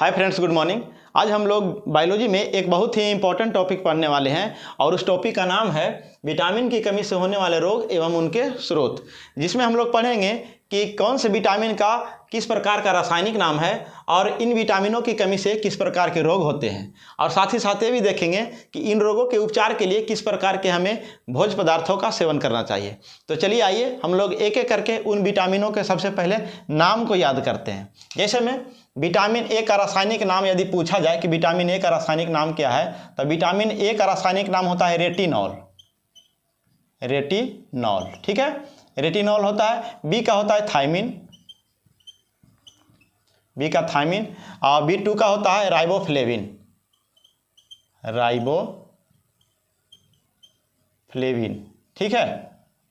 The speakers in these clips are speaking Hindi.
Hi friends, good morning. आज हम लोग बायोलॉजी में एक बहुत ही इंपॉर्टेंट टॉपिक पढ़ने वाले हैं और उस टॉपिक का नाम है विटामिन की कमी से होने वाले रोग एवं उनके स्रोत, जिसमें हम लोग पढ़ेंगे कि कौन से विटामिन का किस प्रकार का रासायनिक नाम है और इन विटामिनों की कमी से किस प्रकार के रोग होते हैं, और साथ ही साथ ये भी देखेंगे कि इन रोगों के उपचार के लिए किस प्रकार के हमें भोज्य पदार्थों का सेवन करना चाहिए। तो चलिए आइए हम लोग एक एक करके उन विटामिनों के सबसे पहले नाम को याद करते हैं। जैसे में विटामिन ए का रासायनिक नाम यदि पूछा जाए कि विटामिन ए का रासायनिक नाम क्या है, तो विटामिन ए का रासायनिक नाम होता है रेटिनॉल। रेटिनॉल, ठीक है, रेटिनॉल होता है। बी का होता है थायमिन, बी का थायमिन, और B2 का होता है राइबोफ्लेविन, राइबोफ्लेविन, ठीक है,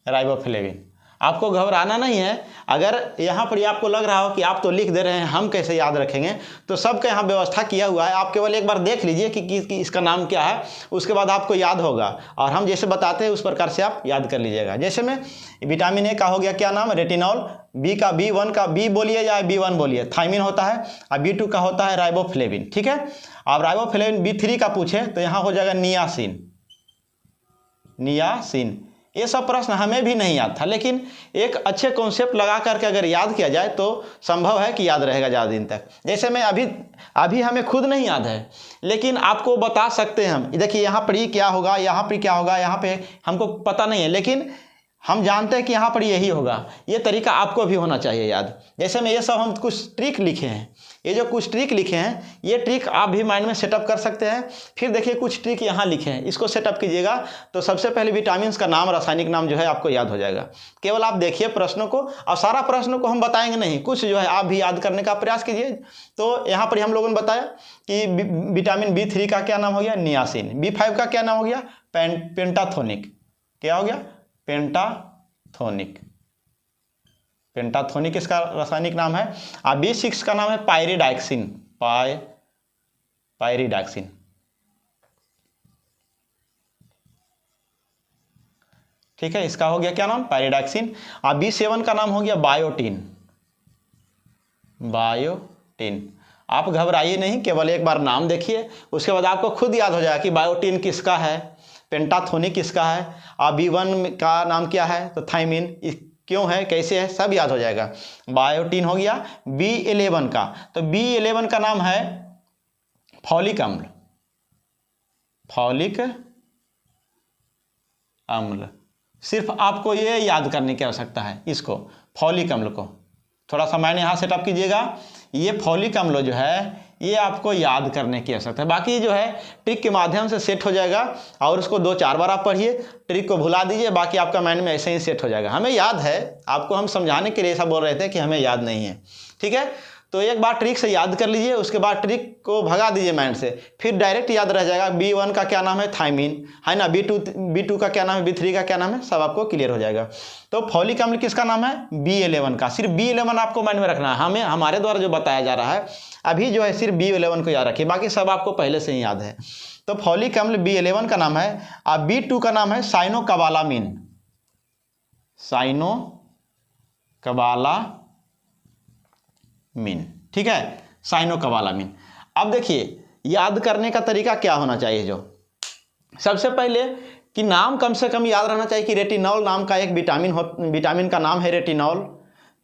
राइबोफ्लेविन। आपको घबराना नहीं है। अगर यहाँ पर आपको लग रहा हो कि आप तो लिख दे रहे हैं, हम कैसे याद रखेंगे, तो सबका यहाँ व्यवस्था किया हुआ है। आप केवल एक बार देख लीजिए कि इसका नाम क्या है, उसके बाद आपको याद होगा और हम जैसे बताते हैं उस प्रकार से आप याद कर लीजिएगा। जैसे में विटामिन ए का हो गया क्या नाम, रेटिनॉल। बी का B1 का बी बोलिए या B1 बोलिए, थायमिन होता है, और B2 का होता है राइबोफ्लेविन, ठीक है। अब राइबोफ्लेविन B3 का पूछे तो यहाँ हो जाएगा नियासिन, नियासिन। ये सब प्रश्न हमें भी नहीं याद था, लेकिन एक अच्छे कॉन्सेप्ट लगा करके अगर याद किया जाए तो संभव है कि याद रहेगा ज़्यादा दिन तक। जैसे मैं अभी हमें खुद नहीं याद है, लेकिन आपको बता सकते हैं हम। देखिए यहाँ पर ये क्या होगा, यहाँ पर क्या होगा, यहाँ पे हमको पता नहीं है, लेकिन हम जानते हैं कि यहाँ पर यही होगा। ये तरीका आपको भी होना चाहिए याद। जैसे में ये सब हम कुछ ट्रिक लिखे हैं, ये जो कुछ ट्रिक लिखे हैं, ये ट्रिक आप भी माइंड में सेटअप कर सकते हैं। फिर देखिए कुछ ट्रिक यहाँ लिखे हैं, इसको सेटअप कीजिएगा तो सबसे पहले विटामिन का नाम, रासायनिक नाम जो है आपको याद हो जाएगा। केवल आप देखिए प्रश्नों को, और सारा प्रश्नों को हम बताएंगे नहीं, कुछ जो है आप भी याद करने का प्रयास कीजिए। तो यहाँ पर हम लोगों ने बताया कि विटामिन B3 का क्या नाम हो गया, नियासिन। B5 का क्या नाम हो गया, पेंटाथोनिक। क्या हो गया, पेंटाथोनिक, पेंटाथोनिक इसका रासायनिक नाम है। और B6 का नाम है पायरिडॉक्सिन, पायरिडॉक्सिन, ठीक है, इसका हो गया क्या नाम, पायरिडॉक्सिन। और B7 का नाम हो गया बायोटिन, बायोटिन। आप घबराइए नहीं, केवल एक बार नाम देखिए, उसके बाद आपको खुद याद हो जाएगा कि बायोटिन किसका है, पेंटाथोनिक किसका है, और B1 का नाम क्या है, तो थायमिन क्यों है, कैसे है, सब याद हो जाएगा। बायोटिन हो गया। B11 का, तो B11 का नाम है फॉलिक अम्ल, फॉलिक अम्ल। सिर्फ आपको ये याद करने की आवश्यकता है, इसको फॉलिक अम्ल को थोड़ा सा मैंने यहाँ सेटअप कीजिएगा। ये फॉलिक अम्ल जो है ये आपको याद करने की आवश्यकता है, बाकी जो है ट्रिक के माध्यम से सेट हो जाएगा। और उसको 2-4 बार आप पढ़िए, ट्रिक को भुला दीजिए, बाकी आपका माइंड में ऐसे ही सेट हो जाएगा। हमें याद है, आपको हम समझाने के लिए ऐसा बोल रहे थे कि हमें याद नहीं है, ठीक है। तो एक बार ट्रिक से याद कर लीजिए, उसके बाद ट्रिक को भगा दीजिए माइंड से, फिर डायरेक्ट याद रह जाएगा। B1 का क्या नाम है, थायमिन है ना, B2 का क्या नाम है, B3 का क्या नाम है, सब आपको क्लियर हो जाएगा। तो फॉलिक अम्ल किसका नाम है, B11 का। सिर्फ B11 आपको माइंड में रखना है, हमारे द्वारा जो बताया जा रहा है अभी जो है सिर्फ B11 को याद रखिए, बाकी सब आपको पहले से ही याद है। तो फॉलिक अम्ल B11 का नाम है, और B2 का नाम है साइनोकोबालामिन, साइनोकोबालामिन, ठीक है, साइनोकोबालामिन। अब देखिए याद करने का तरीका क्या होना चाहिए, जो सबसे पहले कि नाम कम से कम याद रहना चाहिए कि रेटिनॉल नाम का एक विटामिन का नाम है रेटिनॉल,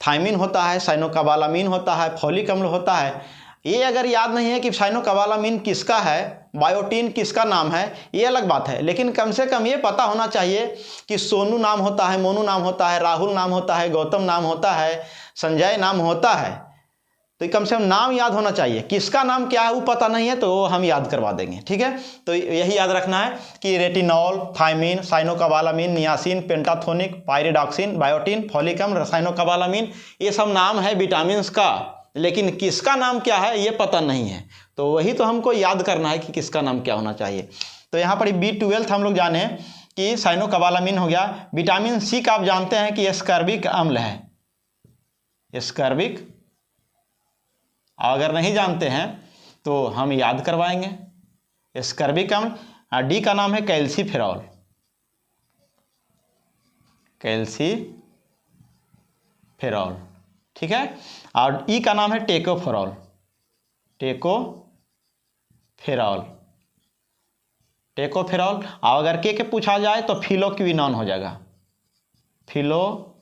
थायमिन होता है, साइनोकोबालामिन होता है, फॉलिक अम्ल होता है। ये अगर याद नहीं है कि साइनोकोबालामिन किसका है, बायोटिन किसका नाम है, ये अलग बात है, लेकिन कम से कम ये पता होना चाहिए कि सोनू नाम होता है, मोनू नाम होता है, राहुल नाम होता है, गौतम नाम होता है, संजय नाम होता है। तो कम से कम नाम याद होना चाहिए। किसका नाम क्या है वो पता नहीं है तो वो हम याद करवा देंगे, ठीक है। तो यही याद रखना है कि retinol, thiamine, cyanocobalamin, niacin, pantothenic, pyridoxine, biotin, folic अम्ल, साइनोकोबालामिन, ये सब नाम है विटामिन का, लेकिन किसका नाम क्या है ये पता नहीं है। तो वही तो हमको याद करना है कि किसका नाम क्या होना चाहिए। तो यहाँ पर B12 हम लोग जाने कि साइनोकोबालामिन हो गया। विटामिन C का आप जानते हैं कि एस्कर्बिक अम्ल है, एस्कर्बिक। अगर नहीं जानते हैं तो हम याद करवाएंगे, एस्कर्बिक अम्ल। D का नाम है कैल्सीफेरॉल, कैल्सीफेरॉल, ठीक है। और ई का नाम है टेकोफेरॉल, टेकोफेरॉल। टेकोफेरॉल। और अगर के पूछा जाए तो फिलोक्विनोन हो जाएगा, फिलोक्विनोन।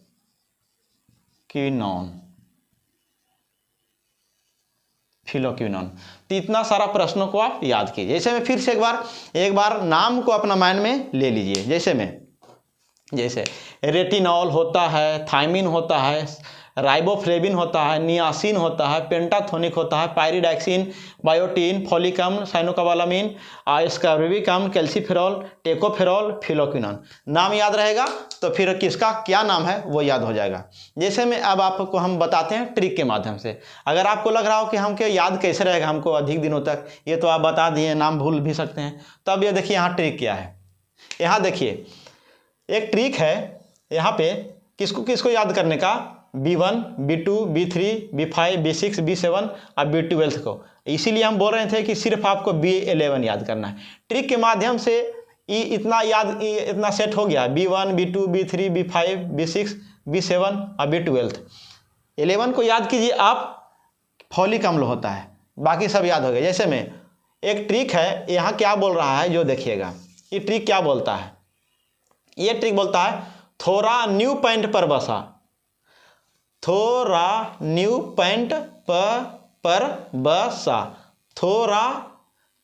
तो इतना सारा प्रश्नों को आप याद कीजिए। जैसे मैं फिर से एक बार नाम को अपना माइंड में ले लीजिए। जैसे रेटिनॉल होता है, थायमिन होता है, राइबोफ्लेविन होता है, नियासिन होता है, पेंटाथोनिक होता है, पायरिडैक्सिन, बायोटीन, फोलिक अम्ल, साइनोकोबालामिन, एस्कॉर्बिक अम्ल, कैल्सीफेरॉल, टेकोफेरॉल, फिलोक्विनोन। नाम याद रहेगा तो फिर किसका क्या नाम है वो याद हो जाएगा। जैसे में अब आपको हम बताते हैं ट्रिक के माध्यम से। अगर आपको लग रहा हो कि हमको याद कैसे रहेगा हमको अधिक दिनों तक, ये तो आप बता दिए, नाम भूल भी सकते हैं। तब ये देखिए यहाँ ट्रिक क्या है। यहाँ देखिए एक ट्रिक है यहाँ पे, किसको याद करने का, B1, B2, B3, B5, B6, B7 और B12 को। इसीलिए हम बोल रहे थे कि सिर्फ आपको B11 याद करना है। ट्रिक के माध्यम से इतना सेट हो गया, B1, B2, B3, B5, B6, B7 और B12। 11 को याद कीजिए आप, फॉलिक अम्ल होता है, बाकी सब याद हो गया। जैसे में एक ट्रिक है, यहाँ क्या बोल रहा है जो देखिएगा, ये ट्रिक क्या बोलता है। ये ट्रिक बोलता है थोड़ा न्यू पॉइंट पर बसा, थोड़ा न्यू पॉइंट पर बसा, थोड़ा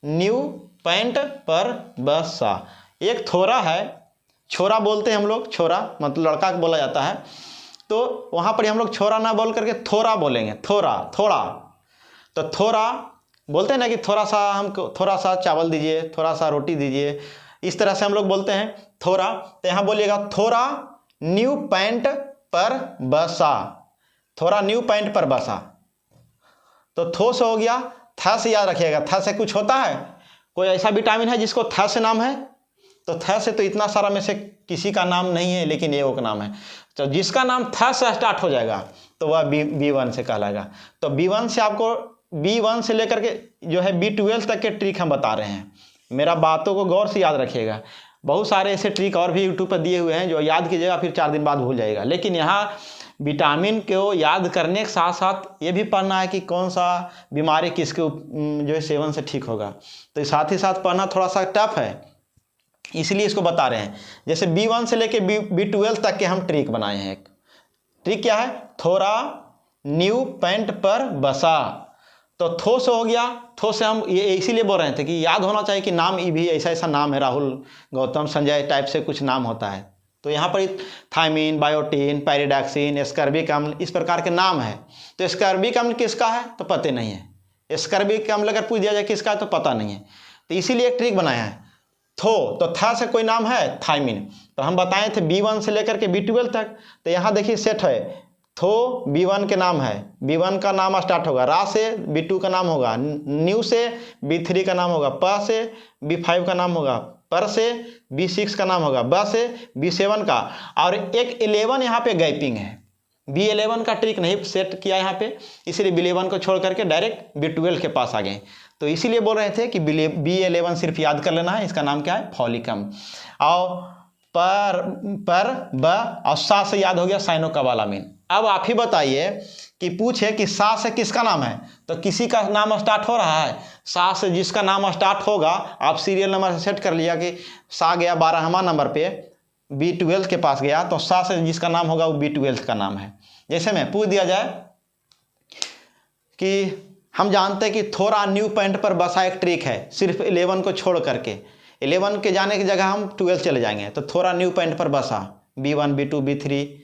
न्यू पॉइंट पर बसा। एक थोड़ा है, छोरा बोलते हैं हम लोग, छोरा मतलब लड़का को बोला जाता है, तो वहाँ पर हम लोग छोरा ना बोल करके थोड़ा बोलेंगे, थोड़ा। तो थोड़ा बोलते हैं ना कि थोड़ा सा हमको, थोड़ा सा चावल दीजिए, थोड़ा सा रोटी दीजिए, इस तरह से हम लोग बोलते हैं थोड़ा। तो यहाँ बोलिएगा थोड़ा न्यू पॉइंट पर बसा, थोड़ा न्यू पॉइंट पर बसा। तो थो से हो गया, था से याद रखिएगा, था से कुछ होता है, कोई ऐसा विटामिन है जिसको था से नाम है, तो था से तो इतना सारा में से किसी का नाम नहीं है, लेकिन ये वो का नाम है। तो जिसका नाम था से स्टार्ट हो जाएगा तो वह B1 से कहलाएगा। तो B1 से आपको, B1 से लेकर के जो है B12 तक के ट्रिक हम बता रहे हैं। मेरा बातों को गौर से याद रखिएगा। बहुत सारे ऐसे ट्रिक और भी यूट्यूब पर दिए हुए हैं जो याद कीजिएगा, फिर 4 दिन बाद भूल जाएगा। लेकिन यहाँ विटामिन को याद करने के साथ साथ ये भी पढ़ना है कि कौन सा बीमारी किसके जो है सेवन से ठीक होगा। तो साथ ही साथ पढ़ना थोड़ा सा टफ है, इसलिए इसको बता रहे हैं। जैसे B1 से लेके B12 तक के हम ट्रिक बनाए हैं। एक ट्रिक क्या है, थोड़ा न्यू पॉइंट पर बसा। तो थो से हो गया, थो से हम ये इसीलिए बोल रहे थे कि याद होना चाहिए कि नाम भी ऐसा नाम है, राहुल, गौतम, संजय टाइप से कुछ नाम होता है। तो यहाँ पर थायमिन, बायोटीन, पायरिडैक्सिन, एस्कॉर्बिक अम्ल, इस प्रकार के नाम है। तो एस्कॉर्बिक अम्ल किसका है तो पता नहीं है, एस्कॉर्बिक अम्ल अगर पूछ दिया जाए किसका है तो पता नहीं है। तो इसीलिए एक ट्रिक बनाया है। थो तो था से कोई नाम है, थायमिन, तो हम बताए थे B1 से लेकर के B12 तक। तो यहाँ देखिए सेट है, थो B1 के नाम है, B1 का नाम स्टार्ट होगा, रा से B2 का नाम होगा, न्यू से B3 का नाम होगा, प से B5 का नाम होगा, पर से B6 का नाम होगा, ब से B7 का, और एक 11 यहाँ पे गैपिंग है। B11 का ट्रिक नहीं सेट किया यहाँ पे, इसीलिए B11 को छोड़ करके डायरेक्ट B12 के पास आ गए। तो इसीलिए बोल रहे थे कि B11 सिर्फ याद कर लेना है, इसका नाम क्या है, फॉलिक अम्ल। और पर ब और सा से याद हो गया साइनोकोबालामिन। अब आप ही बताइए कि पूछे कि सा से किसका नाम है, तो किसी का नाम स्टार्ट हो रहा है, सा से जिसका नाम स्टार्ट होगा आप सीरियल नंबर से सेट कर लिया कि सा गया 12वां नंबर पे, B12 के पास गया, तो सा से जिसका नाम होगा वो B12 का नाम है। जैसे में पूछ दिया जाए कि हम जानते हैं कि थोड़ा न्यू पॉइंट पर बसा एक ट्रिक है, सिर्फ 11 को छोड़ करके, 11 के जाने की जगह हम 12 चले जाएंगे। तो थोड़ा न्यू पॉइंट पर बसा, B1, B2, B3,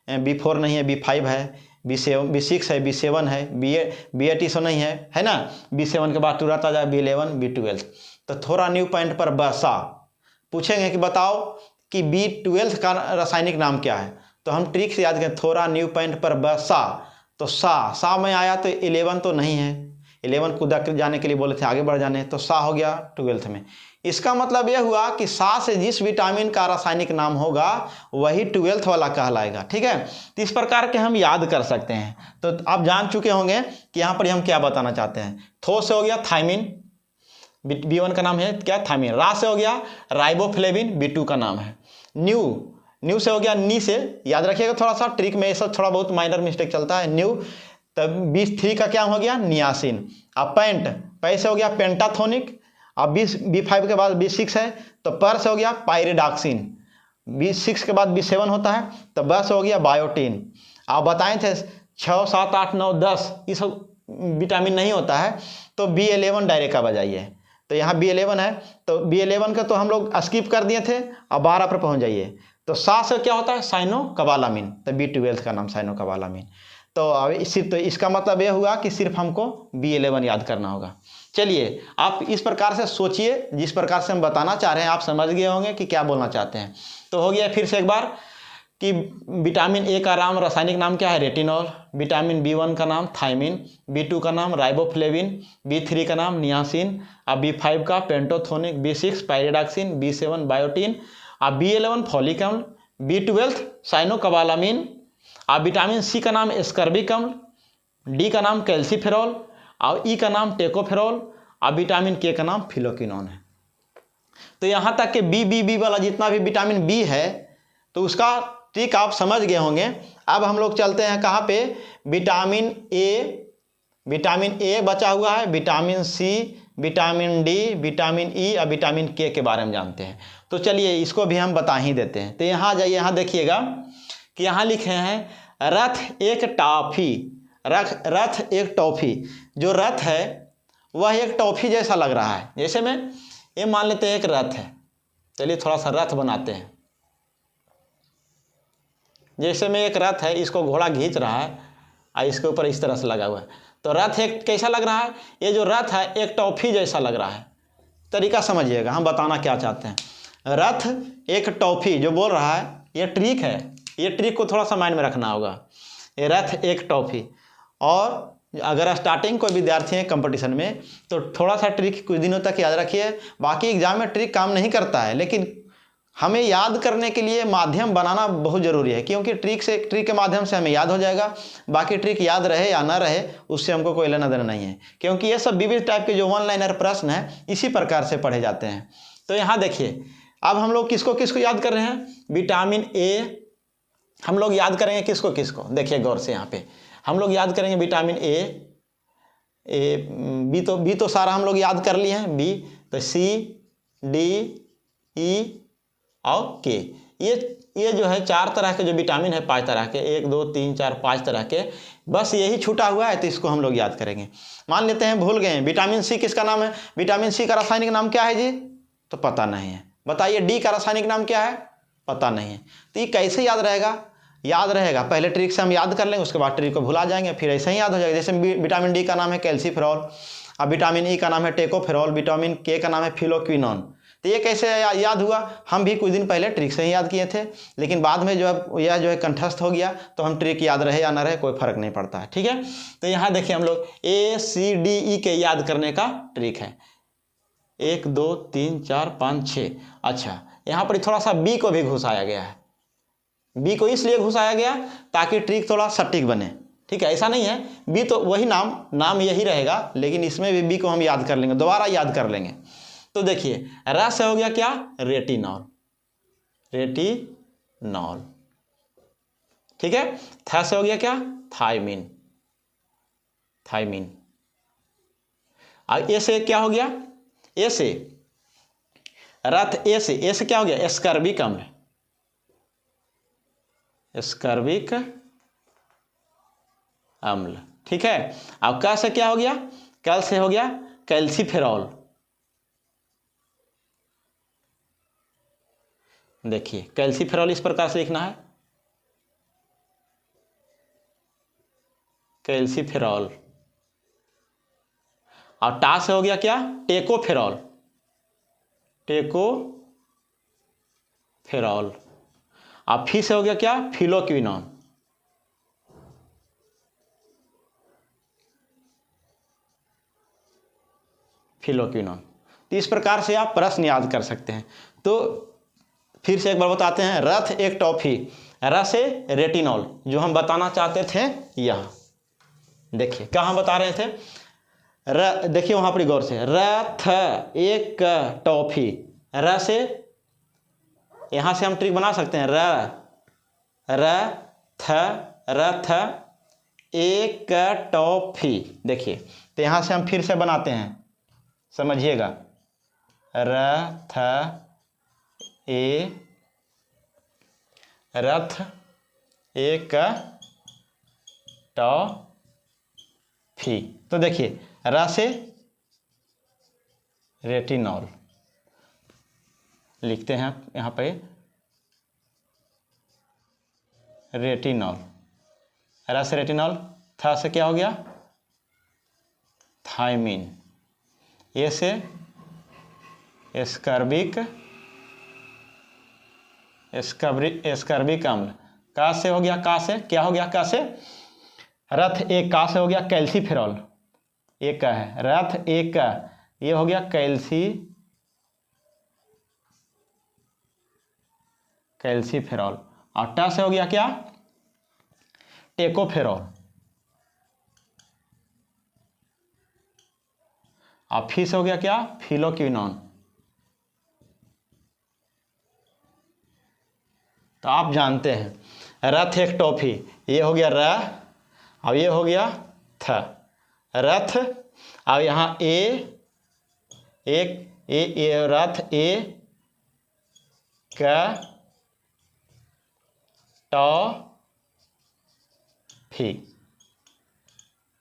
B4 नहीं है, B5 है, B6 है, B7 है, B8 तो नहीं है ना, B7 के बाद तुरंत आ जाए B11, B12। तो थोड़ा न्यू पॉइंट पर बसा। पूछेंगे कि बताओ कि B12 का रासायनिक नाम क्या है, तो हम ट्रिक से याद करें, थोड़ा न्यू पॉइंट पर बसा। तो सा में आया तो 11 तो नहीं है, 11 कूदा जाने के लिए बोले थे, आगे बढ़ जाने, तो सा हो गया 12th में। इसका मतलब यह हुआ कि सा से जिस विटामिन का रासायनिक नाम होगा वही 12th वाला कहलाएगा। ठीक है, तो इस प्रकार के हम याद कर सकते हैं। तो आप जान चुके होंगे कि यहाँ पर हम क्या बताना चाहते हैं। थो से हो गया थायमिन, B1 का नाम है क्या, थायमिन। रा से हो गया राइबोफ्लेविन, B2 का नाम है। न्यू से हो गया, नी से याद रखिएगा, थोड़ा सा ट्रिक में ये सब थोड़ा बहुत माइनर मिस्टेक चलता है। न्यू तब B3 का क्या हो गया, नियासिन। अब पेंट, पै से हो गया पेंटाथोनिक। अब B5 के बाद B6 है तो पर से हो गया पायरिडॉक्सिन। B6 के बाद B7 होता है तो ब से हो गया बायोटीन। आप बताए थे 6, 7, 8, 9, 10 ये सब विटामिन नहीं होता है तो B11 डायरेक्ट का बजाइए। तो यहाँ B11 है तो B11 का तो हम लोग स्किप कर दिए थे, अब 12 पर पहुँच जाइए। तो 7 से क्या होता है, साइनोकोबालामिन, तो B12 का नाम साइनोकोबालामिन। तो अब सिर्फ, तो इसका मतलब यह हुआ कि सिर्फ हमको B11 याद करना होगा। चलिए आप इस प्रकार से सोचिए, जिस प्रकार से हम बताना चाह रहे हैं आप समझ गए होंगे कि क्या बोलना चाहते हैं। तो हो गया फिर से एक बार कि विटामिन ए का नाम, रासायनिक नाम क्या है, रेटिनॉल। विटामिन B1 का नाम थायमिन, B2 का नाम राइबोफ्लेविन, B3 का नाम नियासिन, अब B5 का पेंटोथोनिक, B6 पायरिडॉक्सिन, B7 बायोटीन, अब B11 फॉलिक अम्ल, B12 साइनोकोबालामिन, अब विटामिन सी का नाम एस्कर्बिक अम्ल, डी का नाम कैल्सीफेरॉल, और ई का नाम टेकोफेरॉल, अब विटामिन के का नाम फिलोक्विनोन है। तो यहाँ तक कि बी वाला जितना भी विटामिन बी है तो उसका ट्रिक आप समझ गए होंगे। अब हम लोग चलते हैं कहाँ पे, विटामिन ए बचा हुआ है, vitamin C, vitamin D, vitamin E और विटामिन के बारे में जानते हैं। तो चलिए इसको भी हम बता ही देते हैं। तो यहाँ जाइए, यहाँ देखिएगा कि यहाँ लिखे हैं रथ एक टॉफी, रथ एक टॉफी। जो रथ है वह एक टॉफी जैसा लग रहा है। जैसे में ये मान लेते हैं एक रथ है, चलिए थोड़ा सा रथ बनाते हैं। जैसे में एक रथ है, इसको घोड़ा खींच रहा है और इसके ऊपर इस तरह से लगा हुआ है, तो रथ एक कैसा लग रहा है, ये जो रथ है एक टॉफी जैसा लग रहा है। तरीका समझिएगा, हम बताना क्या चाहते हैं। रथ एक टॉफी जो बोल रहा है ये ट्रिक है, ये ट्रिक को थोड़ा सा माइंड में रखना होगा। ये रथ एक टॉफी, और अगर स्टार्टिंग कोई विद्यार्थी है कंपटीशन में तो थोड़ा सा ट्रिक कुछ दिनों तक याद रखिए। बाकी एग्जाम में ट्रिक काम नहीं करता है, लेकिन हमें याद करने के लिए माध्यम बनाना बहुत ज़रूरी है, क्योंकि ट्रिक के माध्यम से हमें याद हो जाएगा। बाकी ट्रिक याद रहे या ना रहे उससे हमको कोई लेना देना नहीं है, क्योंकि ये सब विविध टाइप के जो वन लाइनर प्रश्न है इसी प्रकार से पढ़े जाते हैं। तो यहाँ देखिए, अब हम लोग किसको किसको याद कर रहे हैं, विटामिन ए हम लोग याद करेंगे किसको किसको, देखिए गौर से यहाँ पे हम लोग याद करेंगे विटामिन ए, बी तो सारा हम लोग याद कर लिए हैं, बी तो सी, डी, ई और के। ये जो है 4 तरह के जो विटामिन है, 5 तरह के, 1, 2, 3, 4, 5 तरह के, बस यही छूटा हुआ है तो इसको हम लोग याद करेंगे। मान लेते हैं भूल गए, विटामिन सी किसका नाम है, विटामिन सी का रासायनिक नाम क्या है जी, तो पता नहीं है। बताइए डी का रासायनिक नाम क्या है, पता नहीं है। तो ये कैसे याद रहेगा, याद रहेगा पहले ट्रिक से हम याद कर लेंगे, उसके बाद ट्रिक को भुला जाएंगे, फिर ऐसे ही याद हो जाएगा। जैसे विटामिन डी का नाम है कैल्सीफेरॉल, अब विटामिन ई का नाम है टेकोफेरॉल, विटामिन के का नाम है फिलोक्विनोन। तो ये कैसे याद हुआ, हम भी कुछ दिन पहले ट्रिक से ही याद किए थे, लेकिन बाद में जो है यह जो है कंठस्थ हो गया, तो हम ट्रिक याद रहे या ना रहे कोई फर्क नहीं पड़ता है। ठीक है, तो यहाँ देखिए हम लोग ए सी डी ई के याद करने का ट्रिक है, 1, 2, 3, 4, 5, 6। अच्छा, यहाँ पर थोड़ा सा बी को भी घुसाया गया है, बी को इसलिए घुसाया गया ताकि ट्रिक थोड़ा सटीक बने। ठीक है, ऐसा नहीं है, बी तो वही नाम यही रहेगा, लेकिन इसमें भी बी को हम याद कर लेंगे, दोबारा याद कर लेंगे। तो देखिए र से हो गया क्या, रेटिनॉल, रेटिनॉल। ठीक है, थ से हो गया क्या, थायमिन, थायमिन। और ए से क्या हो गया, ए से रथ, ए से क्या हो गया, एस्कर्बिक अम्ल, एस्कर्बिक अम्ल। ठीक है, अब क से क्या हो गया, कल से हो गया कैल्सीफेरॉल। देखिए कैल्सीफेरॉल इस प्रकार से लिखना है, कैल्सीफेरॉल। और टा से हो गया क्या, टेकोफेरॉल, टेकोफेरॉल। अब फी से हो गया क्या, फिलोक्विनोन, फिलोक्विनोन। तो इस प्रकार से आप प्रश्न याद कर सकते हैं। तो फिर से एक बार बताते हैं, रथ एक टॉफी, र से रेटिनॉल, जो हम बताना चाहते थे यह देखिए कहाँ बता रहे थे, र देखिए वहाँ पर गौर से, रथ एक टॉफी, र से यहाँ से हम ट्रिक बना सकते हैं, रथ एकटॉफी। देखिए तो यहाँ से हम फिर से बनाते हैं, समझिएगा, रथ एक टॉफी। तो देखिए र से रेटिनॉल लिखते हैं यहाँ पे, रेटिनॉल, र से रेटिनॉल, थ से क्या हो गया, थायमीन, ए से एस्कर्बिक अम्ल, का से हो गया, का से क्या हो गया, का से रथ एक, का से हो गया कैल्सीफेरॉल, एक का है रथ एक का, ये हो गया कैल्सीफेरॉल, और ट से हो गया क्या, टेकोफेरॉल, और फी से हो गया क्या, फिलोक्विनोन। तो आप जानते हैं रथ एक टॉफी, ये हो गया र, और ये हो गया थ, रथ, और यहाँ ए रथ ए का टॉफी।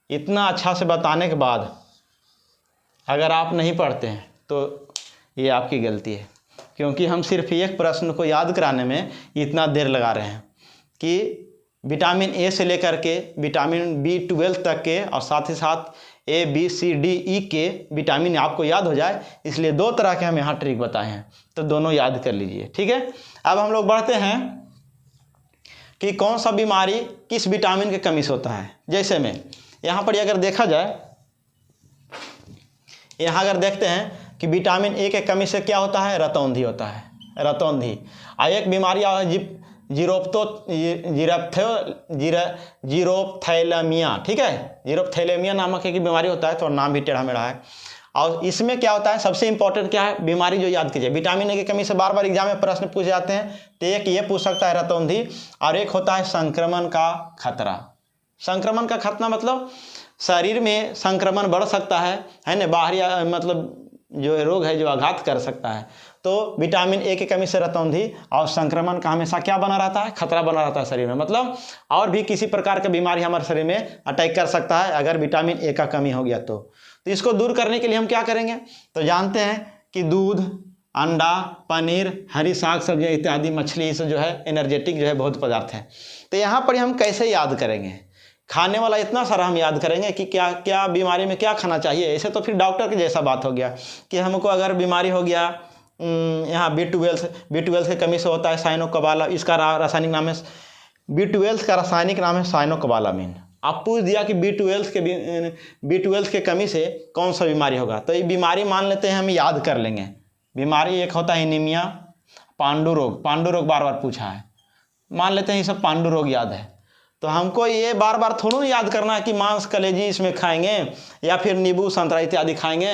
इतना अच्छा से बताने के बाद अगर आप नहीं पढ़ते हैं तो ये आपकी गलती है, क्योंकि हम सिर्फ एक प्रश्न को याद कराने में इतना देर लगा रहे हैं कि विटामिन ए से लेकर के विटामिन B12 तक के, और साथ ही साथ A B C D E के विटामिन आपको याद हो जाए, इसलिए दो तरह के हम यहाँ ट्रिक बताए हैं, तो दोनों याद कर लीजिए, ठीक है। अब हम लोग बढ़ते हैं कि कौन सा बीमारी किस विटामिन की कमी से होता है। जैसे में यहाँ पर अगर देखा जाए, यहाँ अगर देखते हैं कि विटामिन ए के कमी से क्या होता है, रतौंधी होता है, रतौंधी। और एक बीमारी जीरोप्थैलेमिया, ठीक है, जीरोप्थैलेमिया नामक एक बीमारी होता है, तो नाम भी टेढ़ा मेढ़ा है। और इसमें क्या होता है, सबसे इंपॉर्टेंट क्या है बीमारी जो याद कीजिए, विटामिन ए की कमी से बार बार एग्जाम में प्रश्न पूछे जाते हैं, तो एक ये पूछ सकता है रतौंधी, और एक होता है संक्रमण का खतरा। संक्रमण का खतरा मतलब शरीर में संक्रमण बढ़ सकता है ना, बाहरी मतलब जो रोग है जो आघात कर सकता है। तो विटामिन ए की कमी से रतौंधी और संक्रमण का हमेशा क्या बना रहता है, खतरा बना रहता है शरीर में, मतलब और भी किसी प्रकार की बीमारी हमारे शरीर में अटैक कर सकता है अगर विटामिन ए का कमी हो गया तो इसको दूर करने के लिए हम क्या करेंगे, तो जानते हैं कि दूध, अंडा, पनीर, हरी साग सब्जियाँ इत्यादि, मछली, से जो है एनर्जेटिक जो है बहुत पदार्थ हैं। तो यहाँ पर हम कैसे याद करेंगे, खाने वाला इतना सारा हम याद करेंगे कि क्या क्या बीमारी में क्या खाना चाहिए। ऐसे तो फिर डॉक्टर के जैसा बात हो गया कि हमको अगर बीमारी हो गया, यहाँ B12 की कमी से होता है साइनोकोबाला, इसका रासायनिक नाम है B12 का रासायनिक नाम है साइनोकोबालामिन। आप पूछ दिया कि B12 के कमी से कौन सा बीमारी होगा, तो ये बीमारी मान लेते हैं, हम याद कर लेंगे। बीमारी एक होता है एनीमिया, पांडु रोग बार बार पूछा है, मान लेते हैं ये सब पांडु रोग याद है। तो हमको ये बार बार थोड़ा याद करना है कि मांस कलेजी इसमें खाएंगे या फिर नींबू संतरा इत्यादि खाएंगे,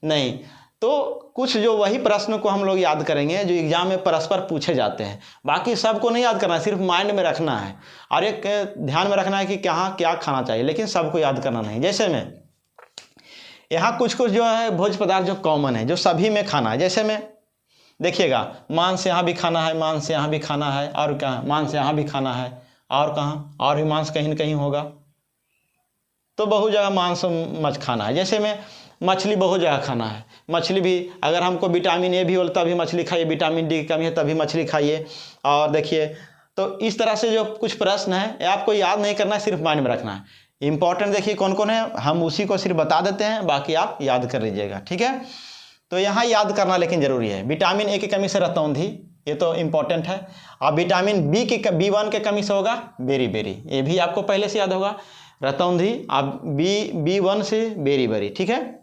नहीं। तो कुछ जो वही प्रश्न को हम लोग याद करेंगे जो एग्जाम में परस्पर पूछे जाते हैं, बाकी सबको नहीं याद करना है, सिर्फ माइंड में रखना है और एक ध्यान में रखना है कि कहाँ क्या खाना चाहिए, लेकिन सबको याद करना नहीं। जैसे में यहाँ कुछ जो है भोज्य पदार्थ जो कॉमन है, जो सभी में खाना है। जैसे में देखिएगा, मांस यहाँ भी खाना है, मांस यहाँ भी खाना है, और क्या मांस यहाँ भी खाना है, और कहाँ और भी मांस कहीं न कहीं होगा, तो बहुत जगह मांस मछ खाना है। जैसे में मछली बहुत जगह खाना है, मछली भी अगर हमको विटामिन ए भी हो तभी मछली खाइए, विटामिन डी की कमी है तभी मछली खाइए। और देखिए, तो इस तरह से जो कुछ प्रश्न है आपको याद नहीं करना है, सिर्फ माइंड में रखना है। इंपॉर्टेंट देखिए कौन कौन है, हम उसी को सिर्फ बता देते हैं, बाकी आप याद कर लीजिएगा, ठीक है। तो यहाँ याद करना लेकिन जरूरी है। विटामिन ए की कमी से रतौंधी, ये तो इम्पॉर्टेंट है। और विटामिन B1 के कमी से होगा बेरी, ये भी आपको पहले से याद होगा, रतौंधी। अब B1 से बेरी, ठीक है।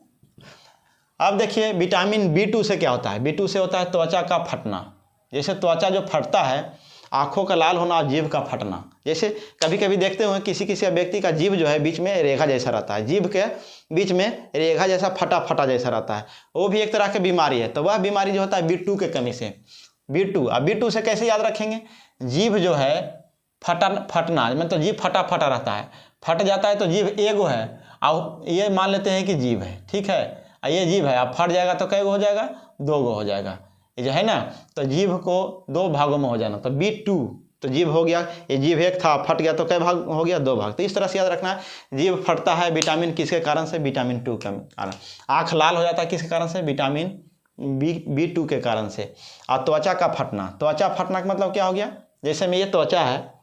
अब देखिए विटामिन B2 से क्या होता है, B2 से होता है त्वचा का फटना। जैसे त्वचा जो फटता है, आँखों का लाल होना, जीभ का फटना। जैसे कभी कभी देखते हुए किसी व्यक्ति का जीभ जो है बीच में रेखा जैसा रहता है, जीभ के बीच में रेखा जैसा फटा जैसा रहता है, वो भी एक तरह की बीमारी है। तो वह बीमारी जो होता है B2 के कमी से। B2 से कैसे याद रखेंगे, जीभ जो है फटना मतलब जीभ फटा फटा रहता है, फट जाता है तो जीभ एगो है, अब ये मान लेते हैं कि जीभ है, ठीक है, ये जीभ है, अब फट जाएगा तो कैगो हो जाएगा, 2 गो हो जाएगा, ये जो है ना, तो जीभ को 2 भागों में हो जाना, तो B2, तो जीभ हो गया, ये जीभ एक था फट गया तो कै भाग हो गया, 2 भाग। तो इस तरह से याद रखना है, जीभ फटता है विटामिन किसके कारण से, विटामिन 2 के कारण। आँख लाल हो जाता है किसके कारण से, विटामिन B2 के कारण से। और त्वचा का फटना, त्वचा फटना का मतलब क्या हो गया, जैसे में ये त्वचा है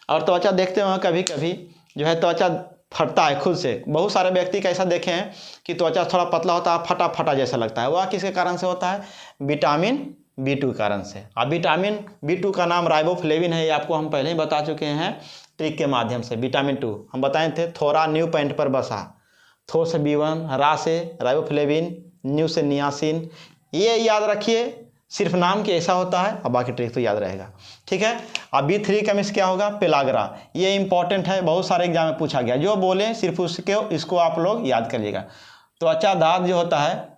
और त्वचा देखते हो कभी कभी जो है त्वचा फटता है खुद से, बहुत सारे व्यक्ति का ऐसा देखे हैं कि त्वचा थोड़ा पतला होता है, फटा फटा जैसा लगता है, वह किसके कारण से होता है, विटामिन B2 कारण से। अब विटामिन B2 का नाम राइबोफ्लेविन है, ये आपको हम पहले ही बता चुके हैं ट्रिक के माध्यम से। विटामिन 2 हम बताए थे, थोड़ा न्यू पॉइंट पर बसा, थो से B1, रा से राइबोफ्लेविन, न्यू से नियासिन, ये याद रखिए, सिर्फ नाम के ऐसा होता है, अब बाकी ट्रिक तो याद रहेगा, ठीक है। अब B3 का मिस क्या होगा, पेलाग्रा, ये इंपॉर्टेंट है, बहुत सारे एग्जाम में पूछा गया, जो बोले सिर्फ इसको आप लोग याद करिएगा। त्वचा दाद जो होता है,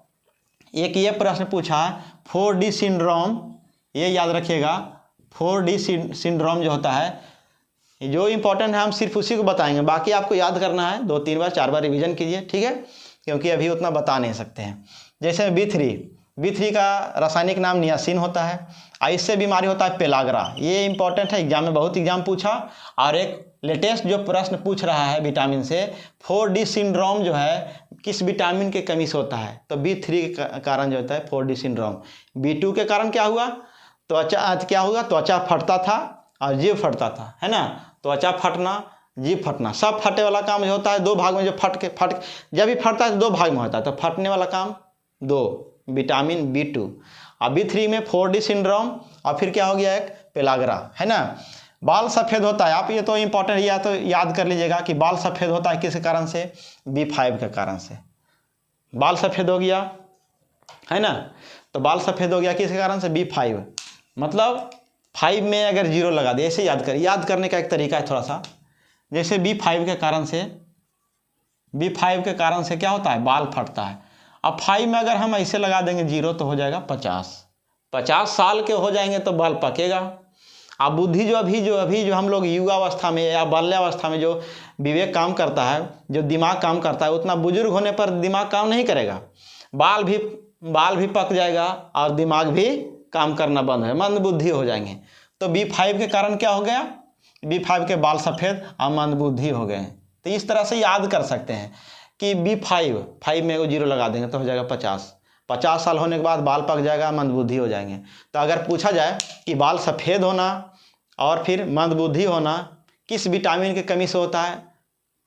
एक ये प्रश्न पूछा है 4D सिंड्रोम, ये याद रखिएगा, 4D सिंड्रोम जो होता है, जो इंपॉर्टेंट है हम सिर्फ उसी को बताएंगे, बाकी आपको याद करना है, 2-3 बार 4 बार रिवीजन कीजिए, ठीक है, क्योंकि अभी उतना बता नहीं सकते हैं। जैसे B3 का रासायनिक नाम नियासिन होता है, इससे बीमारी होता है पेलाग्रा, ये इंपॉर्टेंट है, एग्जाम में बहुत एग्जाम पूछा। और एक लेटेस्ट जो प्रश्न पूछ रहा है विटामिन से, 4D सिंड्रोम जो है किस विटामिन के कमी से होता है, तो B3 के कारण जो होता है 4D सिंड्रोम। B2 के कारण क्या हुआ, त्वचा फटता था और जीभ फटता था, है ना, त्वचा फटना, जीभ फटना, सब फटे वाला काम जो होता है 2 भाग में, जो फट जब भी फटता है तो 2 भाग में होता है, तो फटने वाला काम 2, विटामिन B2। अब B3 में 4D सिंड्रोम, और फिर क्या हो गया, एक पेलाग्रा, है ना। बाल सफ़ेद होता है, आप ये तो इंपॉर्टेंट, या तो याद कर लीजिएगा कि बाल सफ़ेद होता है किस कारण से, B5 के कारण से, बाल सफ़ेद हो गया, है ना, तो बाल सफ़ेद हो गया किस कारण से, B5, मतलब 5 में अगर 0 लगा दे, ऐसे याद करने का एक तरीका है थोड़ा सा, जैसे B5 के कारण से क्या होता है, बाल फटता है। अब 5 में अगर हम ऐसे लगा देंगे 0 तो हो जाएगा 50 साल के हो जाएंगे तो बाल पकेगा। अब बुद्धि जो अभी जो हम लोग युवावस्था में या बाल्यावस्था में जो विवेक काम करता है, जो दिमाग काम करता है, उतना बुजुर्ग होने पर दिमाग काम नहीं करेगा, बाल भी पक जाएगा और दिमाग भी काम करना बंद है, मंद बुद्धि हो जाएंगे। तो B5 के कारण क्या हो गया, B5 के बाल सफ़ेद और मंद बुद्धि हो गए। तो इस तरह से याद कर सकते हैं कि B5 में 0 लगा देंगे तो हो जाएगा 50 साल होने के बाद बाल पक जाएगा, मंदबुद्धि हो जाएंगे। तो अगर पूछा जाए कि बाल सफ़ेद होना और फिर मंदबुद्धि होना किस विटामिन की कमी से होता है,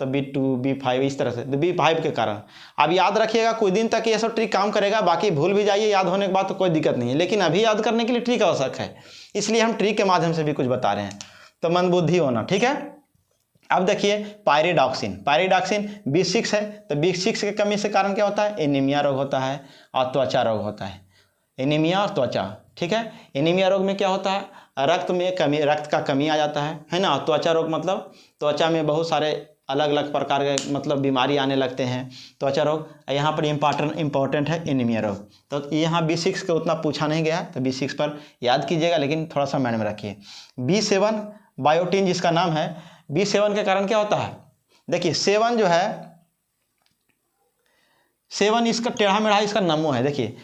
तो B2, B5 इस तरह से, तो B5 के कारण। अब याद रखिएगा, कुछ दिन तक ये सब ट्रिक काम करेगा, बाकी भूल भी जाइए, याद होने के बाद तो कोई दिक्कत नहीं है, लेकिन अभी याद करने के लिए ट्रिक आवश्यक है, इसलिए हम ट्रिक के माध्यम से भी कुछ बता रहे हैं। तो मंदबुद्धि होना, ठीक है। अब देखिए पायरिडॉक्सिन B6 है, तो B6 की कमी से कारण क्या होता है, एनीमिया रोग होता है और त्वचा रोग होता है, एनीमिया और त्वचा, ठीक है। एनीमिया रोग में क्या होता है, रक्त का कमी आ जाता है ना। त्वचा रोग मतलब त्वचा में बहुत सारे अलग अलग प्रकार के मतलब बीमारी आने लगते हैं, त्वचा रोग। यहाँ पर इम्पॉर्टेंट है एनीमिया रोग। तो यहाँ B6 का उतना पूछा नहीं गया, तो B6 पर याद कीजिएगा, लेकिन थोड़ा सा माइंड में रखिए। B7 बायोटिन जिसका नाम है, B7 के कारण क्या होता है, देखिए 7 जो है, 7 इसका टेढ़ा मेढ़ा इसका नमो है, देखिए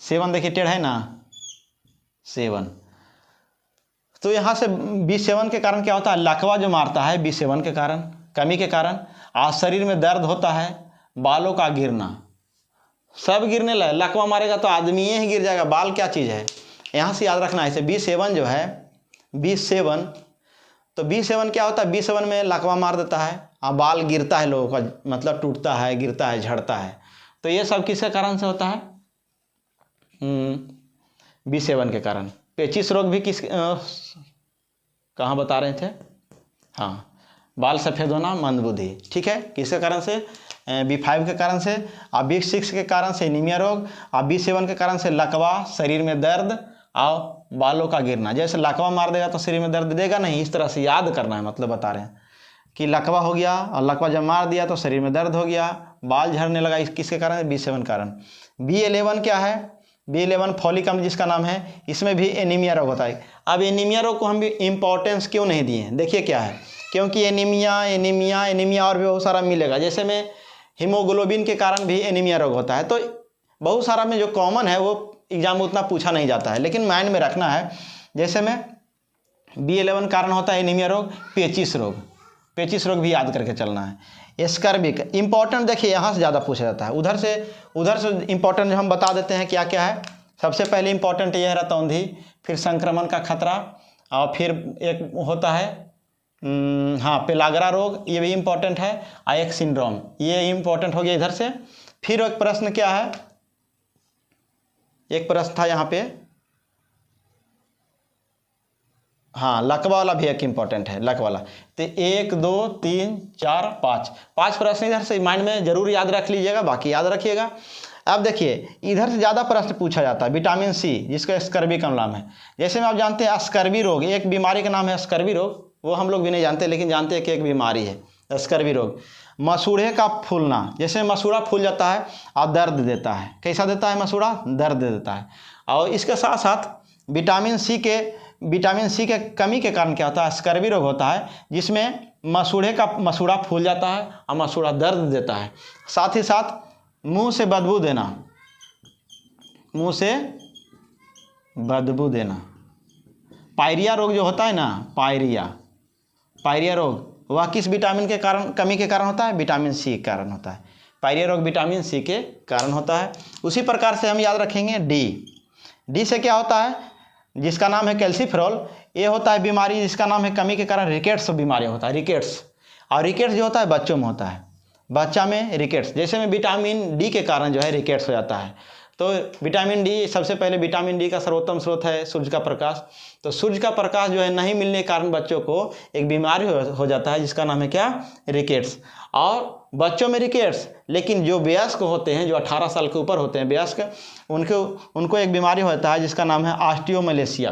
7 देखिए टेढ़ा है ना 7। तो यहाँ से B7 के कारण क्या होता है, लकवा जो मारता है B7 के कारण, कमी के कारण, आज शरीर में दर्द होता है, बालों का गिरना, सब गिरने लगे, लकवा मारेगा तो आदमी ही गिर जाएगा, बाल क्या चीज़ है, यहाँ से याद रखना है। इसे B7 जो है, B7, तो B7 क्या होता है, B7 में लकवा मार देता है और बाल गिरता है लोगों का, मतलब टूटता है, गिरता है, झड़ता है। तो ये सब किसके कारण से होता है, B7 के कारण। पेचिस रोग भी कहाँ बता रहे थे, हाँ, बाल सफ़ेद होना, मंदबुद्धि, ठीक है, किसके कारण से, B5 के कारण से, और B6 के कारण से एनीमिया रोग, और B7 के कारण से लकवा, शरीर में दर्द और बालों का गिरना। जैसे लकवा मार देगा तो शरीर में दर्द देगा नहीं, इस तरह से याद करना है, मतलब बता रहे हैं कि लकवा हो गया और लकवा जब मार दिया तो शरीर में दर्द हो गया, बाल झड़ने लगा, किसके कारण, B7 कारण। B11 क्या है, B11 फॉलिक अम्ल जिसका नाम है, इसमें भी एनीमिया रोग होता है। अब एनीमिया रोग को हम भी इम्पोर्टेंस क्यों नहीं दिए, देखिए क्या है, क्योंकि एनीमिया और भी बहुत सारा मिलेगा। जैसे में हीमोग्लोबिन के कारण भी एनीमिया रोग होता है, तो बहुत सारा में जो कॉमन है वो एग्जाम में उतना पूछा नहीं जाता है, लेकिन माइंड में रखना है। जैसे में B11 कारण होता है एनीमिया रोग, पेचिस रोग भी याद करके चलना है। स्कर्विक इंपॉर्टेंट, देखिए यहाँ से ज़्यादा पूछा जाता है, उधर से इंपॉर्टेंट हम बता देते हैं क्या क्या है। सबसे पहले इंपॉर्टेंट यह है रतौंधी, फिर संक्रमण का खतरा, और फिर एक होता है पेलाग्रा रोग, ये भी इंपॉर्टेंट है। आयक सिंड्रोम, ये इंपॉर्टेंट हो गया इधर से। फिर एक प्रश्न क्या है, एक प्रश्न था यहाँ पे, लकवा वाला भी एक इंपॉर्टेंट है, लक वाला। तो 1 2 3 4 5 प्रश्न इधर से माइंड में जरूर याद रख लीजिएगा, बाकी याद रखिएगा। अब देखिए इधर से ज़्यादा प्रश्न पूछा जाता है। विटामिन सी जिसका स्कर्वी का नाम है, जैसे में आप जानते हैं स्कर्वी रोग, एक बीमारी का नाम है स्कर्वी रोग, वो हम लोग भी नहीं जानते, लेकिन जानते हैं कि एक बीमारी है स्कर्वी रोग। मसूड़े का फूलना, जैसे मसूड़ा फूल जाता है और दर्द देता है, कैसा देता है मसूड़ा, दर्द देता है। और इसके साथ साथ विटामिन सी के कमी के कारण क्या होता है, स्कर्वी रोग होता है, जिसमें मसूड़ा फूल जाता है और मसूड़ा दर्द देता है। साथ ही साथ मुंह से बदबू देना, पायरिया रोग जो होता है ना, पायरिया रोग, वह किस विटामिन के कारण, कमी के कारण होता है, विटामिन सी के कारण होता है। पायरिया रोग विटामिन सी के कारण होता है। उसी प्रकार से हम याद रखेंगे डी से क्या होता है, जिसका नाम है कैल्सीफेरॉल, ये होता है बीमारी जिसका नाम है कमी के कारण रिकेट्स बीमारी होता है, रिकेट्स। और रिकेट्स जो होता है बच्चों में होता है, बच्चा में रिकेट्स। जैसे में विटामिन डी के कारण जो है रिकेट्स हो जाता है। तो विटामिन डी, सबसे पहले विटामिन डी का सर्वोत्तम स्रोत है सूर्य का प्रकाश। तो सूर्य का प्रकाश जो है नहीं मिलने के कारण बच्चों को एक बीमारी हो जाता है जिसका नाम है क्या, रिकेट्स। और बच्चों में रिकेट्स, लेकिन जो वयस्क होते हैं, जो 18 साल के ऊपर होते हैं वयस्क, उनको एक बीमारी होता है जिसका नाम है ऑस्टियोमलेशिया।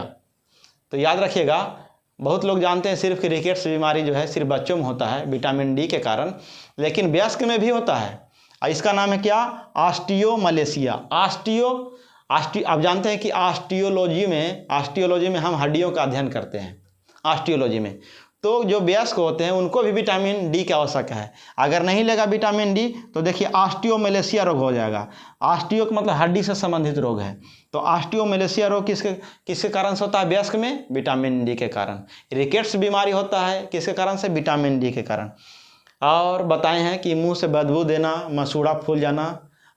तो याद रखिएगा, बहुत लोग जानते हैं सिर्फ कि रिकेट्स बीमारी जो है सिर्फ बच्चों में होता है विटामिन डी के कारण, लेकिन वयस्क में भी होता है। इसका नाम है क्या, ऑस्टियोमलेशिया। आप जानते हैं कि ऑस्टियोलॉजी में हम हड्डियों का अध्ययन करते हैं, ऑस्टियोलॉजी में। तो जो वयस्क होते हैं उनको भी विटामिन डी की आवश्यकता है। अगर नहीं लेगा विटामिन डी तो देखिए ऑस्टियोमलेशिया रोग हो जाएगा। ऑस्टियो का मतलब हड्डी से संबंधित रोग है। तो ऑस्टियोमलेशिया रोग किसके कारण से होता है, वयस्क में, विटामिन डी के कारण। रिकेट्स बीमारी होता है किसके कारण से, विटामिन डी के कारण। और बताए हैं कि मुंह से बदबू देना, मसूड़ा फूल जाना,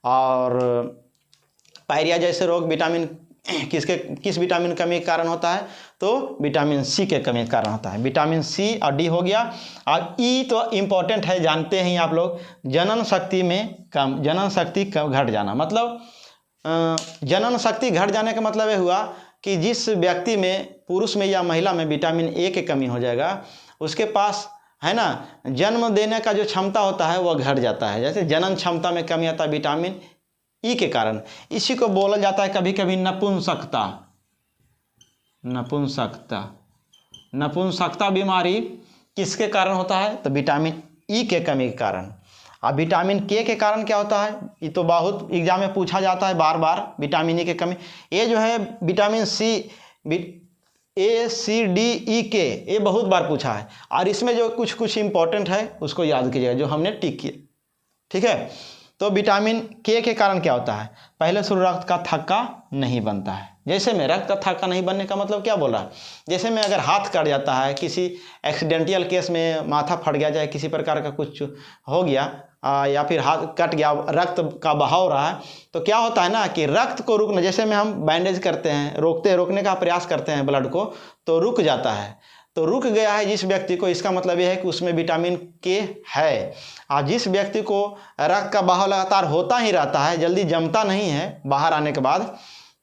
और पायरिया जैसे रोग विटामिन किस विटामिन कमी के कारण होता है, तो विटामिन सी के कमी के कारण होता है। विटामिन सी और डी हो गया। और ई तो इम्पोर्टेंट है, जानते हैं आप लोग, जनन शक्ति घट जाना। मतलब जनन शक्ति घट जाने का मतलब ये हुआ कि जिस व्यक्ति में, पुरुष में या महिला में विटामिन ए की कमी हो जाएगा, उसके पास है ना जन्म देने का जो क्षमता होता है वह घट जाता है। जैसे जनन क्षमता में कमी आता है विटामिन ई के कारण। इसी को बोला जाता है कभी कभी नपुंसकता बीमारी किसके कारण होता है, तो विटामिन ई के कमी के कारण। अब विटामिन के कारण क्या होता है, ये तो बहुत एग्जाम में पूछा जाता है बार बार, विटामिन ई की कमी। ये जो है विटामिन सी, ए सी डी ई के, ये बहुत बार पूछा है। और इसमें जो कुछ इंपॉर्टेंट है उसको याद कीजिएगा, जो हमने टिक किया, ठीक है। तो विटामिन के कारण क्या होता है, पहले से रक्त का थक्का नहीं बनता है। जैसे में रक्त का थक्का नहीं बनने का मतलब क्या बोल रहा है, जैसे में अगर हाथ कट जाता है, किसी एक्सीडेंटल केस में माथा फट गया, चाहे किसी प्रकार का कुछ हो गया, या फिर हाथ कट गया, रक्त का बहाव रहा है, तो क्या होता है ना कि रक्त को रुकना, जैसे में हम बैंडेज करते हैं, रोकने का प्रयास करते हैं ब्लड को, तो रुक जाता है। तो रुक गया है जिस व्यक्ति को, इसका मतलब यह है कि उसमें विटामिन के है। और जिस व्यक्ति को रक्त का बहाव लगातार होता ही रहता है, जल्दी जमता नहीं है बाहर आने के बाद,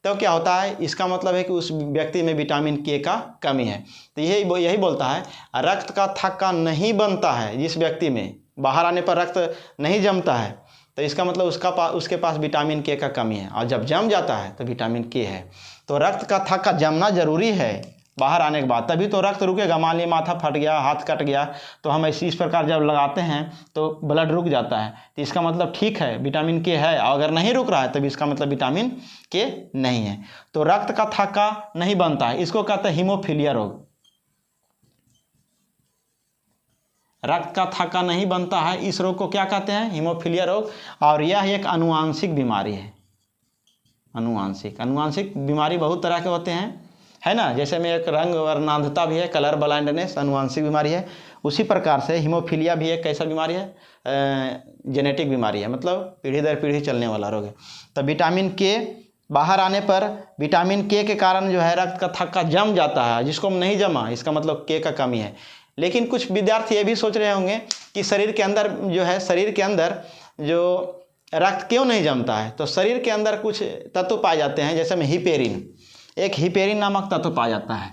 तो क्या होता है, इसका मतलब है कि उस व्यक्ति में विटामिन के का कमी है। तो यही बोलता है, रक्त का थक्का नहीं बनता है जिस व्यक्ति में, बाहर आने पर रक्त नहीं जमता है, तो इसका मतलब उसके पास विटामिन के का कमी है। और जब जम जाता है तो विटामिन के है। तो रक्त का थक्का जमना जरूरी है, बाहर आने के बाद, तभी तो रक्त रुकेगा। मान लीजिए माथा फट गया, हाथ कट गया, तो हम इस प्रकार जब लगाते हैं तो ब्लड रुक जाता है, तो इसका मतलब ठीक है विटामिन के है। और अगर नहीं रुक रहा है तो इसका मतलब विटामिन के नहीं है। तो रक्त का थक्का नहीं बनता है, इसको कहते हैं हीमोफीलिया रोग। रक्त का थक्का नहीं बनता है, इस रोग को क्या कहते हैं? हीमोफीलिया रोग। और यह एक अनुवांशिक बीमारी है। अनुवांशिक बीमारी बहुत तरह के होते हैं, है ना। जैसे में एक रंग वर्णांधता भी है, कलर ब्लाइंडनेस, अनुवांशिक बीमारी है। उसी प्रकार से हीमोफीलिया भी एक कैसा बीमारी है? जेनेटिक बीमारी है, मतलब पीढ़ी दर पीढ़ी चलने वाला रोग है। तो विटामिन के बाहर आने पर विटामिन के कारण जो है रक्त का थक्का जम जाता है, जिसको नहीं जमा इसका मतलब के का कमी है। लेकिन कुछ विद्यार्थी ये भी सोच रहे होंगे कि शरीर के अंदर जो है, शरीर के अंदर जो रक्त क्यों नहीं जमता है? तो शरीर के अंदर कुछ तत्व पाए जाते हैं, जैसे में हिपेरिन, एक हिपेरिन नामक तत्व पाया जाता है।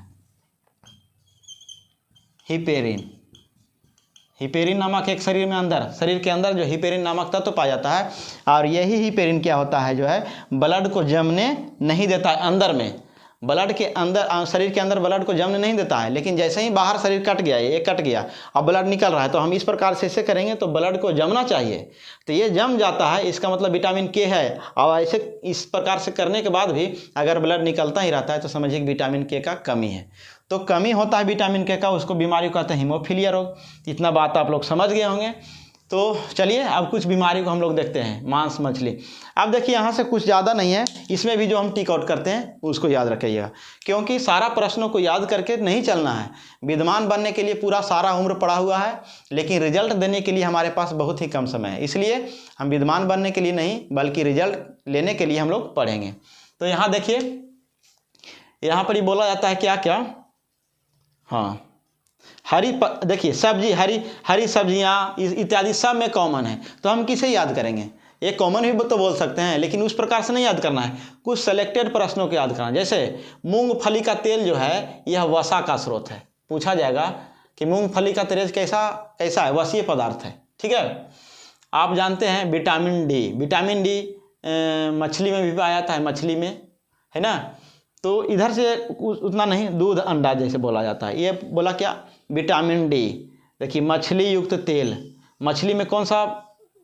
हिपेरिन नामक एक शरीर के अंदर जो हिपेरिन नामक तत्व पाया जाता है। और यही हिपेरिन क्या होता है जो है ब्लड को जमने नहीं देता है अंदर में, ब्लड के अंदर, शरीर के अंदर ब्लड को जमने नहीं देता है। लेकिन जैसे ही बाहर शरीर कट गया, ये कट गया, अब ब्लड निकल रहा है, तो हम इस प्रकार से करेंगे तो ब्लड को जमना चाहिए, तो ये जम जाता है, इसका मतलब विटामिन के है। और ऐसे इस प्रकार से करने के बाद भी अगर ब्लड निकलता ही रहता है तो समझिए विटामिन के का कमी है। तो कमी होता है विटामिन के का, उसको बीमारी को कहते हैं हीमोफीलिया रोग। इतना बात आप लोग समझ गए होंगे। तो चलिए अब कुछ बीमारी को हम लोग देखते हैं। मांस मछली, अब देखिए यहाँ से कुछ ज़्यादा नहीं है, इसमें भी जो हम टिक आउट करते हैं उसको याद रखिएगा, क्योंकि सारा प्रश्नों को याद करके नहीं चलना है। विद्वान बनने के लिए पूरा सारा उम्र पड़ा हुआ है, लेकिन रिजल्ट देने के लिए हमारे पास बहुत ही कम समय है। इसलिए हम विद्वान बनने के लिए नहीं, बल्कि रिजल्ट लेने के लिए हम लोग पढ़ेंगे। तो यहाँ देखिए, यहाँ पर ही बोला जाता है क्या क्या, हाँ, देखिए सब्जी, हरी सब्जियाँ इत्यादि सब में कॉमन है। तो हम किसे याद करेंगे? एक कॉमन भी तो बोल सकते हैं, लेकिन उस प्रकार से नहीं याद करना है, कुछ सेलेक्टेड प्रश्नों को याद करना। जैसे मूंगफली का तेल जो है यह वसा का स्रोत है, पूछा जाएगा कि मूंगफली का तेल कैसा है? वसीय पदार्थ है, ठीक है। आप जानते हैं विटामिन डी मछली में भी पाया जाता है, मछली में, है ना। तो इधर से उतना नहीं, दूध अंडा जैसे बोला जाता है। ये बोला क्या? Vitamin D. देखिए मछली युक्त तेल, मछली में कौन सा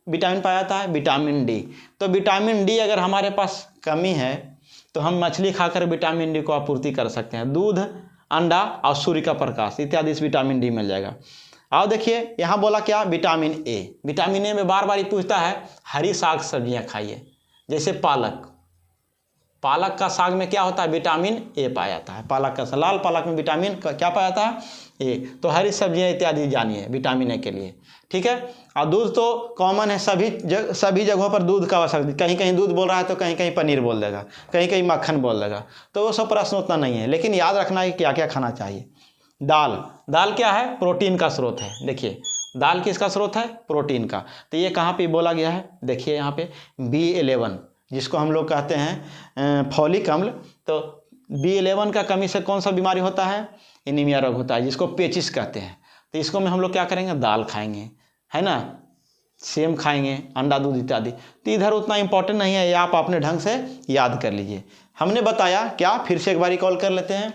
विटामिन पाया जाता है? Vitamin D. तो विटामिन डी अगर हमारे पास कमी है तो हम मछली खाकर विटामिन डी को आपूर्ति कर सकते हैं। दूध, अंडा और सूर्य का प्रकाश इत्यादि से विटामिन डी मिल जाएगा। अब देखिए यहाँ बोला क्या? Vitamin A. विटामिन ए में बार बार ही पूछता है, हरी साग सब्जियाँ खाइए, जैसे पालक का साग में क्या होता है? विटामिन ए पाया जाता है। पालक का लाल पालक में विटामिन का क्या पाया जाता है? ए। तो हरी सब्जियां इत्यादि जानिए विटामिन ए के लिए, ठीक है। और दूध तो कॉमन है, सभी जगहों पर दूध का आवश्यकता, कहीं कहीं दूध बोल रहा है तो कहीं कहीं पनीर बोल देगा, कहीं कहीं मक्खन बोल देगा। तो वो सब प्रश्न उतना नहीं है, लेकिन याद रखना है क्या क्या खाना चाहिए। दाल क्या है? प्रोटीन का स्रोत है। देखिए दाल किसका स्रोत है? प्रोटीन का। तो ये कहाँ पे बोला गया है? देखिए यहाँ पे B11, जिसको हम लोग कहते हैं फॉलिक अम्ल। तो B11 का कमी से कौन सा बीमारी होता है? एनीमिया रोग होता है, जिसको पेचिस कहते हैं। तो इसको में हम लोग क्या करेंगे? दाल खाएंगे, है ना, सेम खाएंगे, अंडा दूध इत्यादि। तो इधर उतना इंपॉर्टेंट नहीं है, ये आप अपने ढंग से याद कर लीजिए। हमने बताया क्या, फिर से एक बार कॉल कर लेते हैं,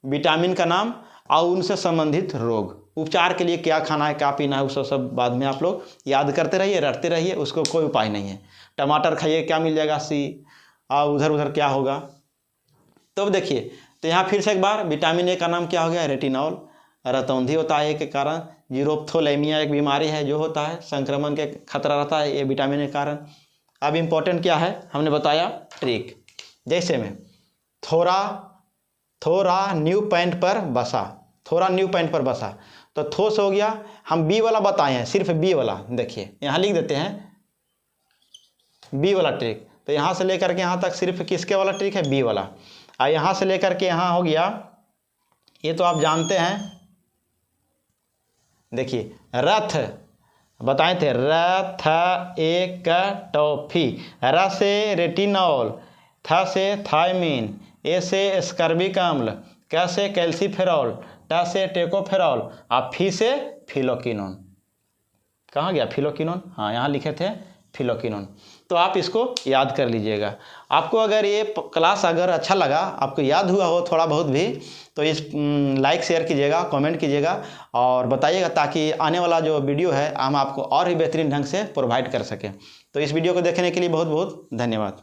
विटामिन का नाम और उनसे संबंधित रोग, उपचार के लिए क्या खाना है, क्या पीना है, उसको सब बाद में आप लोग याद करते रहिए, रटते रहिए, उसको कोई उपाय नहीं है। टमाटर खाइए, क्या मिल जाएगा? C। और उधर क्या होगा? तो देखिए, तो यहाँ फिर से एक बार, विटामिन ए का नाम क्या हो गया? रेटिनॉल। रतौंधी होता है के कारण। जीरोप्थोलेमिया एक बीमारी है जो होता है, संक्रमण के खतरा रहता है ये विटामिन ए कारण। अब इम्पोर्टेंट क्या है हमने बताया? ट्रिक। जैसे में थोड़ा न्यू पॉइंट पर बसा, तो थोस हो गया। हम बी वाला बताए हैं, सिर्फ बी वाला, देखिए यहाँ लिख देते हैं बी वाला ट्रिक। तो यहाँ से लेकर के यहाँ तक सिर्फ किसके वाला ट्रिक है? बी वाला। और यहाँ से लेकर के यहाँ हो गया, ये तो आप जानते हैं। देखिए रथ बताए थे, रथ एक टॉफी, र से रेटिनॉल, थ से थायमिन, ए से स्कर्बिक अम्ल, क से कैल्सीफेरॉल, ट से टेकोफेरॉल और फी से फिलोक्विनोन। कहाँ गया फिलोक्विनोन? हाँ यहाँ लिखे थे फिलोक्विनोन। तो आप इसको याद कर लीजिएगा। आपको अगर ये क्लास अगर अच्छा लगा, आपको याद हुआ हो थोड़ा बहुत भी, तो इस लाइक शेयर कीजिएगा, कमेंट कीजिएगा और बताइएगा, ताकि आने वाला जो वीडियो है हम आपको और भी बेहतरीन ढंग से प्रोवाइड कर सकें। तो इस वीडियो को देखने के लिए बहुत बहुत धन्यवाद।